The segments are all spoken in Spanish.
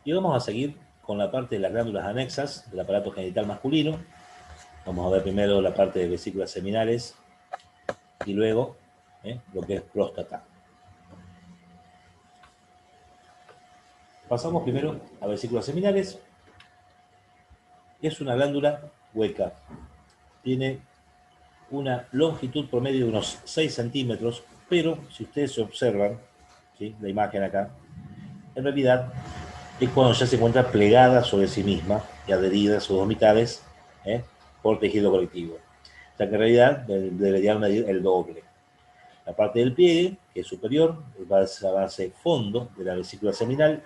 Y vamos a seguir con la parte de las glándulas anexas del aparato genital masculino. Vamos a ver primero la parte de vesículas seminales y luego lo que es próstata. Pasamos primero a vesículas seminales. Es una glándula hueca. Tiene una longitud promedio de unos 6 centímetros, pero si ustedes se observan, ¿sí?, la imagen acá, en realidad es cuando ya se encuentra plegada sobre sí misma y adherida a sus dos mitades por tejido conectivo. O sea que en realidad debería medir el doble. La parte del pliegue, que es superior, va a la base fondo de la vesícula seminal.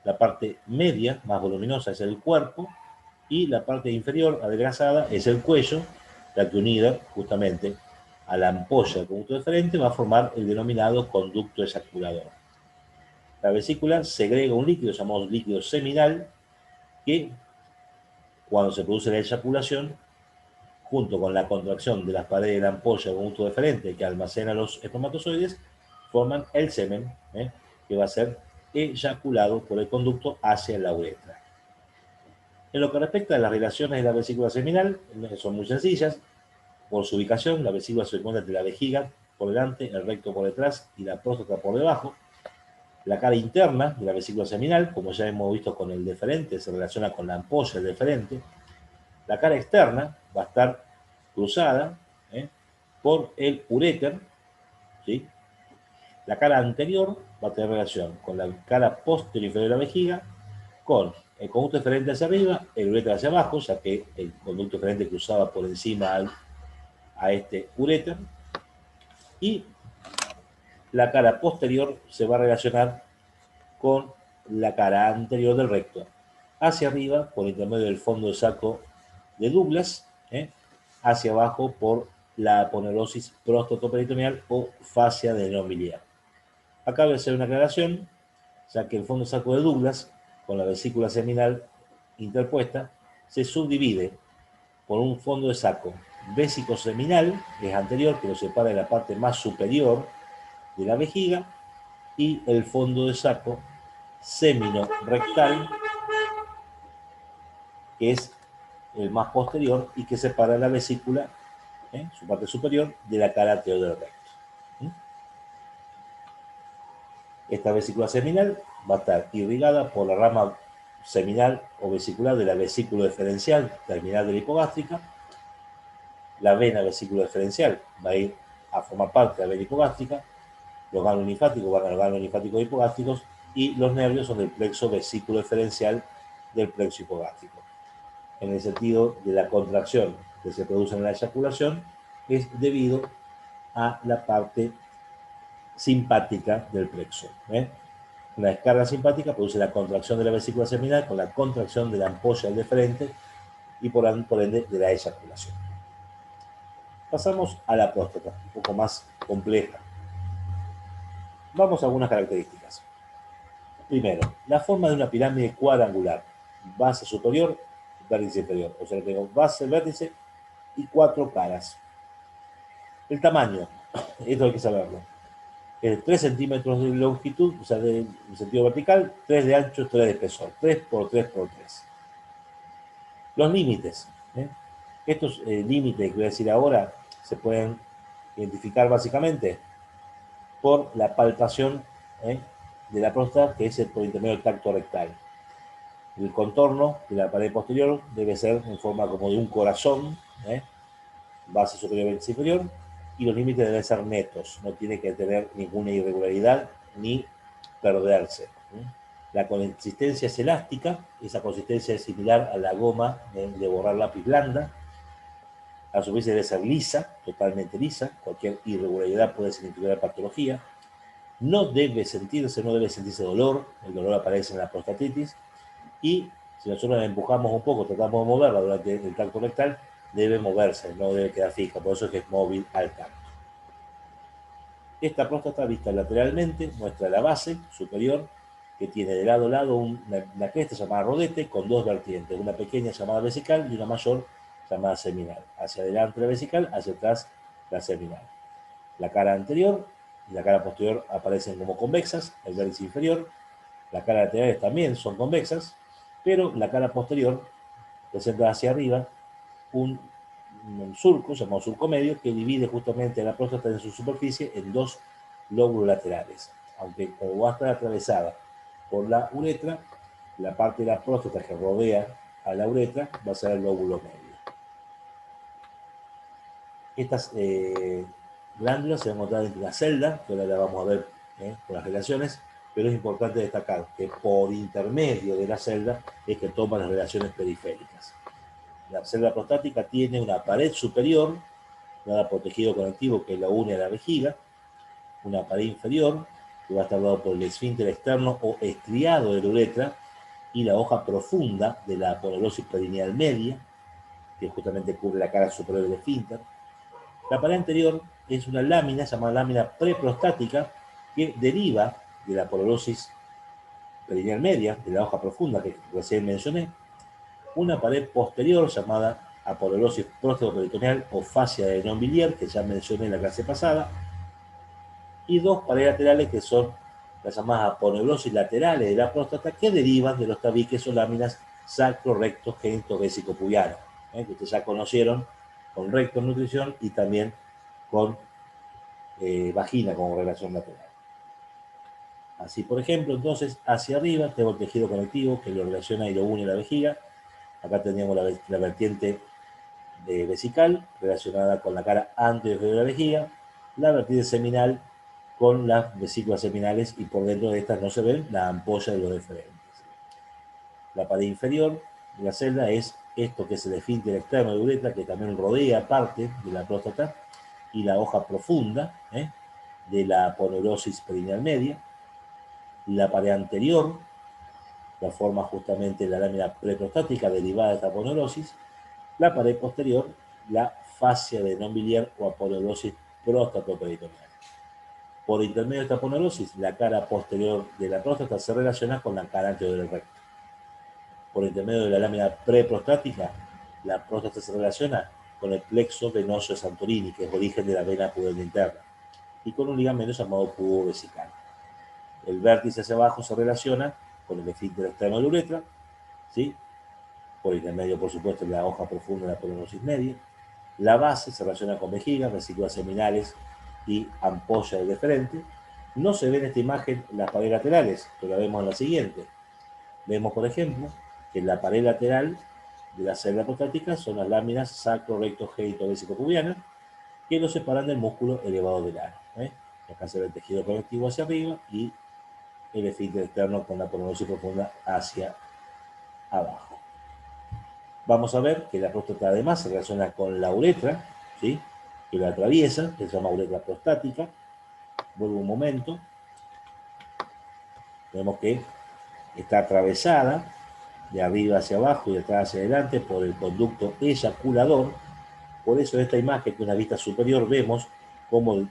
La parte media, más voluminosa, es el cuerpo. Y la parte inferior, adelgazada, es el cuello, la que unida justamente a la ampolla del conducto deferente va a formar el denominado conducto eyaculador. La vesícula segrega un líquido llamado líquido seminal que, cuando se produce la eyaculación, junto con la contracción de las paredes de la ampolla del conducto deferente que almacena los espermatozoides, forman el semen, que va a ser eyaculado por el conducto hacia la uretra. En lo que respecta a las relaciones de la vesícula seminal, son muy sencillas. Por su ubicación, la vesícula se encuentra entre la vejiga por delante, el recto por detrás y la próstata por debajo. La cara interna de la vesícula seminal, como ya hemos visto con el deferente, se relaciona con la ampolla del deferente. La cara externa va a estar cruzada por el uréter, ¿sí? La cara anterior va a tener relación con la cara posterior inferior de la vejiga, con el conducto deferente hacia arriba, el uréter hacia abajo, ya que el conducto deferente cruzaba por encima a este uréter, y la cara posterior se va a relacionar con la cara anterior del recto, hacia arriba por intermedio del fondo de saco de Douglas, hacia abajo por la aponeurosis prostatoperitoneal o fascia de neón biliar. Acá voy a hacer una aclaración, ya que el fondo de saco de Douglas, con la vesícula seminal interpuesta, se subdivide por un fondo de saco vesicoseminal, que es anterior, que lo separa de la parte más superior de la vejiga, y el fondo de saco semino-rectal, que es el más posterior y que separa la vesícula, su parte superior, de la cara anterior del recto. Esta vesícula seminal va a estar irrigada por la rama seminal o vesicular de la vesícula deferencial terminal de la hipogástrica. La vena vesícula deferencial va a ir a formar parte de la vena hipogástrica. Los ganglios linfáticos van a los ganglios linfáticos hipogástricos y los nervios son del plexo vesículo deferencial del plexo hipogástrico. En el sentido de la contracción que se produce en la eyaculación es debido a la parte simpática del plexo. Una descarga simpática produce la contracción de la vesícula seminal con la contracción de la ampolla del deferente y por ende de la eyaculación. Pasamos a la próstata, un poco más compleja. Vamos a algunas características. Primero, la forma de una pirámide cuadrangular, base superior, vértice inferior. O sea, tengo base, vértice y 4 caras. El tamaño, esto hay que saberlo. 3 centímetros de longitud, o sea, en sentido vertical, 3 de ancho, 3 de espesor. 3 por 3 por 3. Los límites. Estos límites que voy a decir ahora se pueden identificar básicamente por la palpación de la próstata, que es por intermedio del tacto rectal. El contorno de la pared posterior debe ser en forma como de un corazón, base superior, vértice inferior, y los límites deben ser netos, no tiene que tener ninguna irregularidad ni perderse. La consistencia es elástica, esa consistencia es similar a la goma de borrar lápiz blanda. La superficie debe ser lisa, totalmente lisa, cualquier irregularidad puede significar patología. No debe sentirse dolor, el dolor aparece en la prostatitis, y si nosotros la empujamos un poco, tratamos de moverla durante el tacto rectal, debe moverse, no debe quedar fija, por eso es que es móvil al tacto. Esta próstata vista lateralmente muestra la base superior, que tiene de lado a lado una cresta llamada rodete con 2 vertientes, una pequeña llamada vesical y una mayor llamada seminal. Hacia adelante la vesical, hacia atrás la seminal. La cara anterior y la cara posterior aparecen como convexas, el vértice inferior. Las caras laterales también son convexas, pero la cara posterior presenta hacia arriba un surco, llamado surco medio, que divide justamente la próstata en su superficie en dos lóbulos laterales. Aunque como va a estar atravesada por la uretra, la parte de la próstata que rodea a la uretra va a ser el lóbulo medio. Estas glándulas se van a encontrar en la celda, que ahora la vamos a ver con las relaciones, pero es importante destacar que por intermedio de la celda es que toman las relaciones periféricas. La celda prostática tiene una pared superior, nada protegido conectivo que la une a la vejiga, una pared inferior que va a estar dado por el esfínter externo o estriado de la uretra y la hoja profunda de la aponeurosis perineal media, que justamente cubre la cara superior del esfínter. La pared anterior es una lámina llamada lámina preprostática que deriva de la aponeurosis perineal media, de la hoja profunda que recién mencioné. Una pared posterior llamada aponeurosis próstato-peritoneal o fascia de Nonvilliers, que ya mencioné en la clase pasada, y dos paredes laterales que son las llamadas aponeurosis laterales de la próstata, que derivan de los tabiques o láminas sacro-recto génito vésico pubiano, que ustedes ya conocieron con recto en nutrición y también con vagina como relación lateral. Así, por ejemplo, entonces, hacia arriba tengo el tejido conectivo que lo relaciona y lo une a la vejiga. Acá teníamos la vertiente vesical relacionada con la cara anterior de la vejiga, la vertiente seminal con las vesículas seminales y por dentro de estas no se ven la ampolla de los deferentes. La pared inferior de la celda es esto que es el esfínter externo de uretra, que también rodea parte de la próstata, y la hoja profunda de la aponeurosis perineal media. La pared anterior la forma justamente la lámina preprostática derivada de esta aponeurosis. La pared posterior, la fascia de Nonvilliers o aponeurosis próstato-peritoneal. Por intermedio de esta aponeurosis, la cara posterior de la próstata se relaciona con la cara anterior del recto. Por intermedio de la lámina preprostática, la próstata se relaciona con el plexo venoso de Santorini, que es origen de la vena pudenda interna, y con un ligamento llamado pubo vesical. El vértice hacia abajo se relaciona con el esfínter externo de la uretra, ¿sí? Por intermedio, por supuesto, de la hoja profunda de la aponeurosis media. La base se relaciona con vejiga, vesículas seminales y ampolla del deferente. No se ve en esta imagen las paredes laterales, pero la vemos en la siguiente. Vemos, por ejemplo, que en la pared lateral de la celda prostática son las láminas sacro-recto-génito-vésico-pubianas que lo separan del músculo elevado del ano. Acá se ve el tejido conectivo hacia arriba y el esfínter externo con la aponeurosis profunda hacia abajo. Vamos a ver que la próstata además se relaciona con la uretra, ¿sí? Que la atraviesa, que se llama uretra prostática. Vuelvo un momento. Vemos que está atravesada de arriba hacia abajo y de atrás hacia adelante por el conducto eyaculador. Por eso en esta imagen, que una vista superior, vemos cómo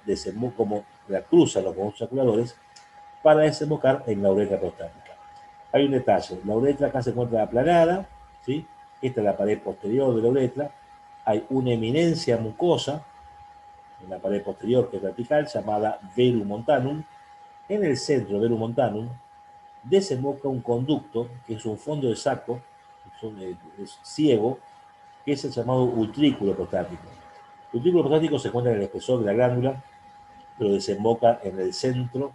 la cruzan los conductos eyaculadores para desembocar en la uretra prostática. Hay un detalle, la uretra acá se encuentra aplanada, ¿sí? Esta es la pared posterior de la uretra, hay una eminencia mucosa en la pared posterior que es vertical, llamada verum montanum. En el centro del verum montanum desemboca un conducto, que es un fondo de saco, es ciego, que es el llamado utrículo prostático. El utrículo prostático se encuentra en el espesor de la glándula, pero desemboca en el centro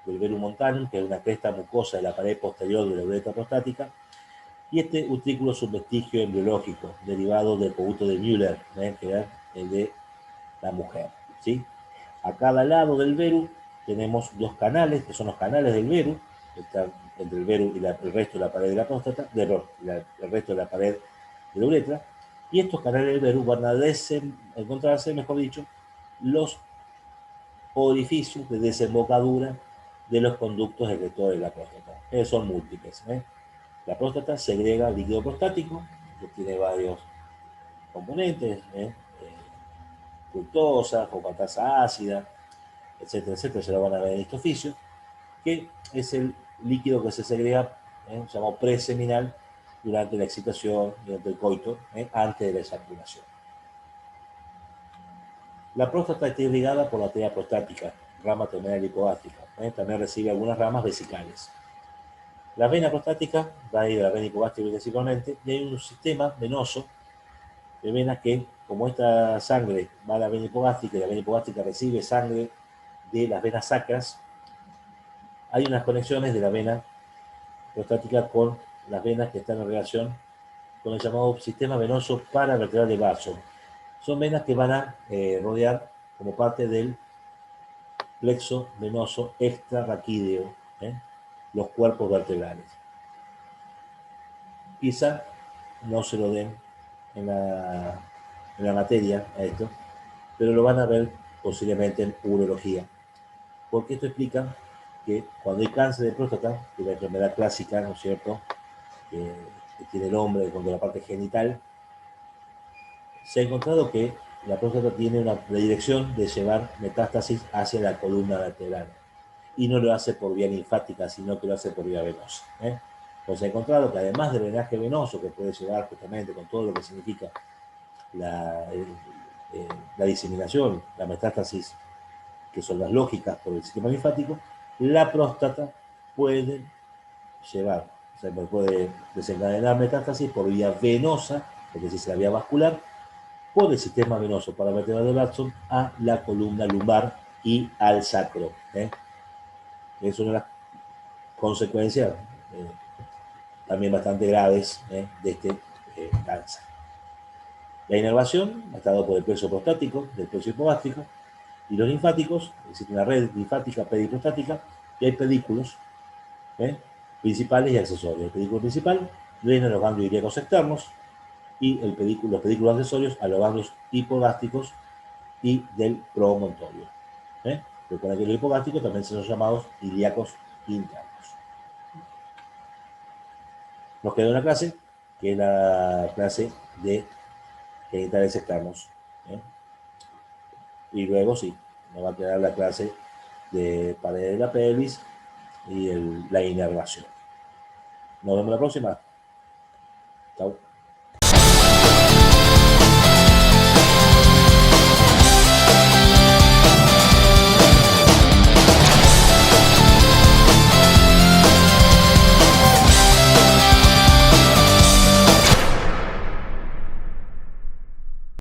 del verum montanum, que es una cresta mucosa de la pared posterior de la uretra prostática, y este utrículo es un vestigio embriológico derivado del coguto de Müller, que era el de la mujer, ¿sí? A cada lado del veru tenemos dos canales, que son los canales del veru, que están entre el veru y el resto de la pared de la próstata, el resto de la pared de la uretra, y estos canales del veru van a encontrarse, mejor dicho, los orificios de desembocadura de los conductos excretores de la próstata. Son múltiples. La próstata segrega líquido prostático, que tiene varios componentes, fructosa, fosfatasa ácida, etcétera, etcétera, se lo van a ver en este oficio, que es el líquido que se segrega, llamado preseminal, durante la excitación, durante el coito, antes de la eyaculación. La próstata está irrigada por la arteria prostática, rama terminal hipogástrica. También recibe algunas ramas vesicales. La vena prostática va a ir a la vena hipogástrica principalmente, y hay un sistema venoso de venas que, como esta sangre va a la vena hipogástrica y la vena hipogástrica recibe sangre de las venas sacras, hay unas conexiones de la vena prostática con las venas que están en relación con el llamado sistema venoso paravertebral de vaso. Son venas que van a rodear como parte del plexo venoso extrarraquídeo, los cuerpos vertebrales. Quizá no se lo den en la materia a esto, pero lo van a ver posiblemente en urología, porque esto explica que cuando hay cáncer de próstata, que es la enfermedad clásica, ¿no es cierto?, que tiene el hombre con la parte genital, se ha encontrado que la próstata tiene una predilección de llevar metástasis hacia la columna vertebral, y no lo hace por vía linfática, sino que lo hace por vía venosa. Pues se ha encontrado que además del drenaje venoso, que puede llevar justamente con todo lo que significa la diseminación, la metástasis, que son las lógicas por el sistema linfático, la próstata puede llevar, o sea, puede desencadenar metástasis por vía venosa, es decir, la vía vascular, por el sistema venoso paravertebral de Watson a la columna lumbar y al sacro. Es una de las consecuencias también bastante graves de este cáncer. La inervación está dado por el plexo prostático, del plexo hipogástrico, y los linfáticos, existe una red linfática periprostática, y hay pedículos principales y accesorios. El pedículo principal drena los ganglios ilíacos externos, y los pedículos accesorios a los ganglios hipogástricos y del promontorio. Recuerda que los hipogástricos también son llamados ilíacos internos. Nos queda una clase, que es la clase de genitales externos. Y luego sí, nos va a quedar la clase de pared de la pelvis y la inervación. Nos vemos la próxima. Chao.